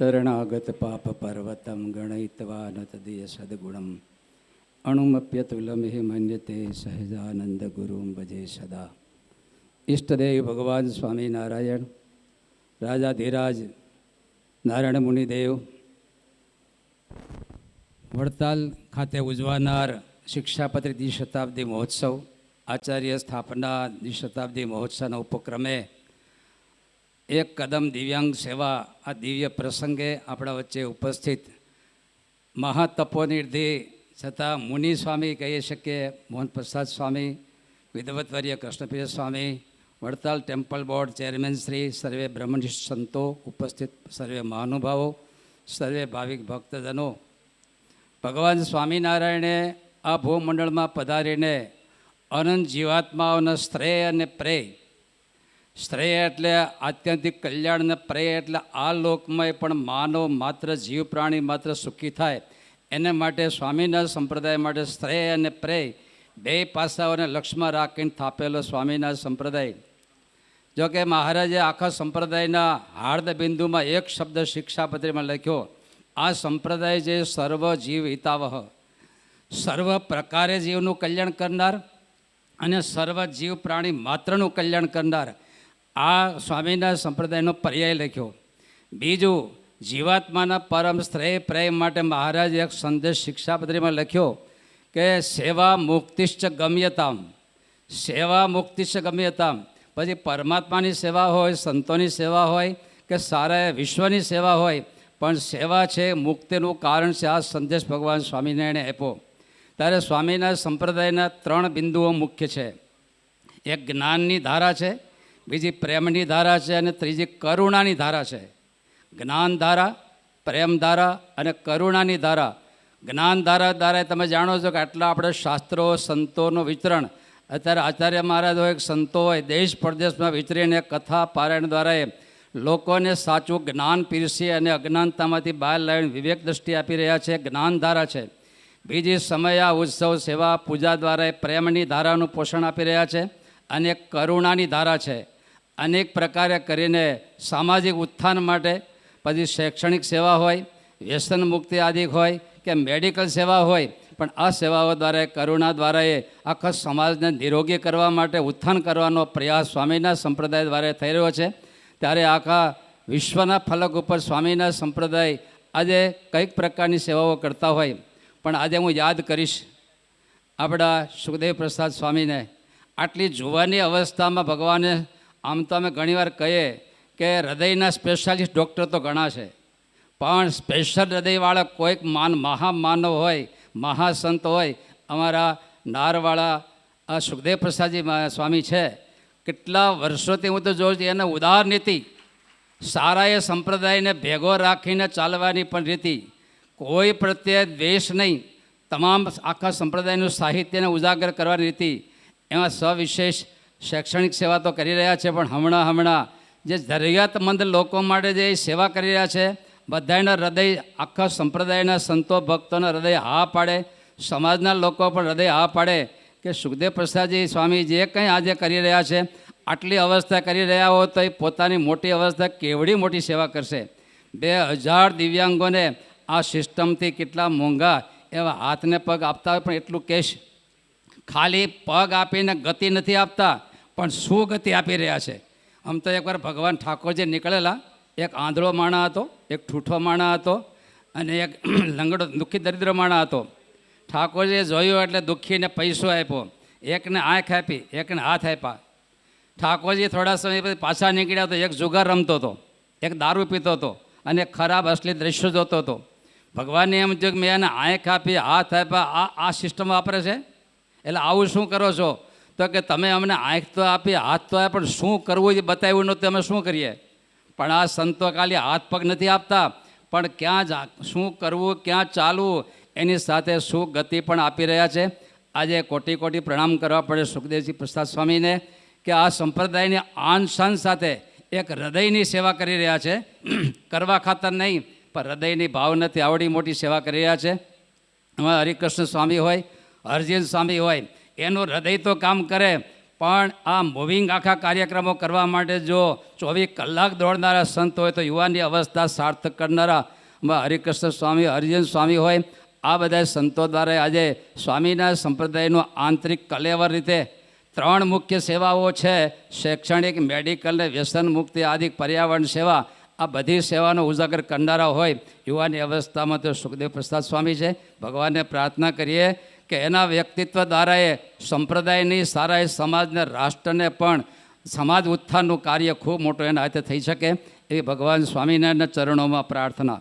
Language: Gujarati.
શરણાગત પાપ પર્વતમ ગણયિત્વા ન તદીય સદગુણમ અણુમપ્યતુલમિહ મન્યતે સહજાનંદ ગુરુમ ભજે સદા. ઈષ્ટદેવ ભગવાન સ્વામિનારાયણ, રાજાધિરાજ નારાયણ મુનિદેવ, વડતાલ ખાતે ઉજવાનાર શિક્ષાપત્રી દ્વિશતાબ્દી મહોત્સવ, આચાર્ય સ્થાપના દ્વિશતાબ્દી મહોત્સવના ઉપક્રમે એક કદમ દિવ્યાંગ સેવા આ દિવ્ય પ્રસંગે આપણા વચ્ચે ઉપસ્થિત મહાતપોનિધિ છતાં મુનિ સ્વામી કહી શકીએ મોહન પ્રસાદ સ્વામી, વિદવતવર્ય Krishnapriya Swami, Vadtal temple board chairman Shri, સર્વે બ્રહ્મનિષ્ઠ સંતો, ઉપસ્થિત સર્વે મહાનુભાવો, સર્વે ભાવિક ભક્તજનો, ભગવાન સ્વામિનારાયણે આ ભૂમંડળમાં પધારીને અનંત જીવાત્માઓનો શ્રેય અને પ્રેય, શ્રેય એટલે આત્યંતિક કલ્યાણ અને પ્રેય એટલે આ લોકમાં પણ માનવ માત્ર જીવ પ્રાણી માત્ર સુખી થાય એને માટે સ્વામિનારાયણ સંપ્રદાય માટે શ્રેય અને પ્રેય બે પાસાઓને લક્ષ્યમાં રાખીને થાપેલો સ્વામિનારાયણ સંપ્રદાય. જોકે મહારાજે આખા સંપ્રદાયના હાર્દબિંદુમાં એક શબ્દ શિક્ષાપત્રીમાં લખ્યો, આ સંપ્રદાય જે સર્વ જીવ હિતાવહ, સર્વ પ્રકારે જીવનું કલ્યાણ કરનાર અને સર્વ જીવ પ્રાણી માત્રનું કલ્યાણ કરનાર, આ સ્વામિનારાયણ સંપ્રદાયનો પર્યાય લખ્યો. બીજું, જીવાત્માના પરમ શ્રેય પ્રેમ માટે મહારાજે એક સંદેશ શિક્ષાપત્રીમાં લખ્યો કે સેવા મુક્તિશ્ચ ગમ્યતામ, સેવા મુક્તિશ્ચ ગમ્યતામ. પછી પરમાત્માની સેવા હોય, સંતોની સેવા હોય કે સારા વિશ્વની સેવા હોય, પણ સેવા છે મુક્તિનું કારણ છે. આ સંદેશ ભગવાન સ્વામિનારાયણે આપ્યો. ત્યારે સ્વામિનારાયણ સંપ્રદાયના ત્રણ બિંદુઓ મુખ્ય છે. એક જ્ઞાનની ધારા છે, બીજી પ્રેમની ધારા છે અને ત્રીજી કરુણાની ધારા છે. જ્ઞાન ધારા, પ્રેમ ધારા અને કરુણાની ધારા. જ્ઞાન ધારા દ્વારા તમે જાણો છો કે આટલા આપણે શાસ્ત્રો સંતોનું વિતરણ, અત્યારે આચાર્ય મહારાજ હોય, સંતો હોય, દેશ પ્રદેશમાં વિતરીને કથા પારાયણ દ્વારા લોકોને સાચું જ્ઞાન પીરસી અને અજ્ઞાનતામાંથી બહાર લાવીને વિવેક દ્રષ્ટિ આપી રહ્યા છે. જ્ઞાન ધારા છે. બીજી સમયા ઉત્સવ સેવા પૂજા દ્વારા પ્રેમની ધારાનું પોષણ આપી રહ્યા છે. અને કરુણાની ધારા છે. અનેક પ્રકારે કરીને સામાજિક ઉત્થાન માટે, પછી શૈક્ષણિક સેવા હોય, વ્યસન મુક્તિ આદિ હોય કે મેડિકલ સેવા હોય, પણ આ સેવાઓ દ્વારા કરુણા દ્વારા એ આખા સમાજને નિરોગી કરવા માટે ઉત્થાન કરવાનો પ્રયાસ સ્વામિનારાયણ સંપ્રદાય દ્વારા થઈ રહ્યો છે. ત્યારે આખા વિશ્વના ફલક ઉપર સ્વામિનારાયણ સંપ્રદાય આજે કઈક પ્રકારની સેવાઓ કરતા હોય, પણ આજે હું યાદ કરીશ આપણા સુખદેવ પ્રસાદ સ્વામીને. આટલી જુવાની અવસ્થામાં ભગવાને, આમ તો અમે ઘણીવાર કહીએ કે હૃદયના સ્પેશિયાલિસ્ટ ડૉક્ટર તો ઘણા છે, પણ સ્પેશિયલ હૃદયવાળા કોઈક મહામાનવ હોય, મહાસંત હોય, અમારા નારવાળા આ સુખદેવ પ્રસાદજી સ્વામી છે. કેટલા વર્ષોથી હું તો જોઉં છું એને ઉદાર નીતિ, સારા એ સંપ્રદાયને ભેગો રાખીને ચાલવાની પણ રીતિ, કોઈ પ્રત્યે દ્વેષ નહીં, તમામ આખા સંપ્રદાયનું સાહિત્યને ઉજાગર કરવાની રીતિ, એમાં સવિશેષ શૈક્ષણિક સેવા તો કરી રહ્યા છે. પણ હમણાં જે જરૂરિયાતમંદ લોકો માટે જે સેવા કરી રહ્યા છે, બધાના હૃદય, આખા સંપ્રદાયના સંતો ભક્તોના હૃદય હા પાડે, સમાજના લોકો પણ હૃદય હા પાડે કે સુખદેવ પ્રસાદજી સ્વામી જે કંઈ આજે કરી રહ્યા છે, આટલી અવસ્થા કરી રહ્યા હો તો એ પોતાની મોટી અવસ્થા કેવડી મોટી સેવા કરશે. 2000 દિવ્યાંગોને આ સિસ્ટમથી કેટલા મોંઘા એવા હાથને પગ આપતા હોય, પણ એટલું કહેશ, ખાલી પગ આપીને ગતિ નથી આપતા, પણ શું ગતિ આપી રહ્યા છે. આમ તો એકવાર ભગવાન ઠાકોરજી નીકળેલા, એક આંધળો માણા હતો, એક ઠૂઠો માણા હતો અને એક લંગડો દુઃખી દરિદ્ર માણા હતો. ઠાકોરજીએ જોયું એટલે દુઃખીને પૈસો આપ્યો, એકને આંખ આપી, એકને હાથ આપ્યા. ઠાકોરજી થોડા સમય પછી પાછા નીકળ્યા તો એક જુગાર રમતો હતો, એક દારૂ પીતો હતો અને ખરાબ અસલી દ્રશ્યો જોતો હતો. ભગવાનને એમ થયું કે મેં એને આંખ આપી, હાથ આપ્યા, આ સિસ્ટમ વાપરે છે, એટલે આવું શું કરો છો? તો કે તમે અમને આંખ તો આપી, હાથ તો આપ્યા, પણ શું કરવું એ બતાવ્યું નહોતું, અમે શું કરીએ? પણ આ સંતો ખાલી હાથ પગ નથી આપતા, પણ ક્યાં શું કરવું, ક્યાં ચાલવું એની સાથે શું ગતિ પણ આપી રહ્યા છે. આજે કોટી કોટી પ્રણામ કરવા પડે સુખદેવજી પ્રસાદ સ્વામીને કે આ સંપ્રદાયની આન શાન સાથે એક હૃદયની સેવા કરી રહ્યા છે. કરવા ખાતર નહીં, પણ હૃદયની ભાવનાથી આવડી મોટી સેવા કરી રહ્યા છે. એમાં હરિકૃષ્ણ સ્વામી હોય, હરજીન સ્વામી હોય, એનું હૃદય તો કામ કરે, પણ આ મૂવિંગ આખા કાર્યક્રમો કરવા માટે જો 24 કલાક દોડનારા સંત હોય તો યુવાનની અવસ્થા સાર્થક કરનારા હરિકૃષ્ણ સ્વામી, હરિજન સ્વામી હોય, આ બધા સંતો દ્વારા આજે સ્વામીના સંપ્રદાયનું આંતરિક કલેવર રીતે 3 મુખ્ય સેવાઓ છે: શૈક્ષણિક, મેડિકલ ને વ્યસન મુક્તિ આદિ પર્યાવરણ સેવા. આ બધી સેવાનો ઉજાગર કરનારા હોય યુવાની અવસ્થામાં તો સુખદેવ પ્રસાદ સ્વામી છે. ભગવાનને પ્રાર્થના કરીએ કે એના વ્યક્તિત્વ દ્વારા એ સંપ્રદાયની સારા સમાજને, રાષ્ટ્રને પણ સમાજ ઉત્થાનનું કાર્ય ખૂબ મોટું એના હાથે થઈ શકે એવી ભગવાન સ્વામિનારાયણના ચરણોમાં પ્રાર્થના.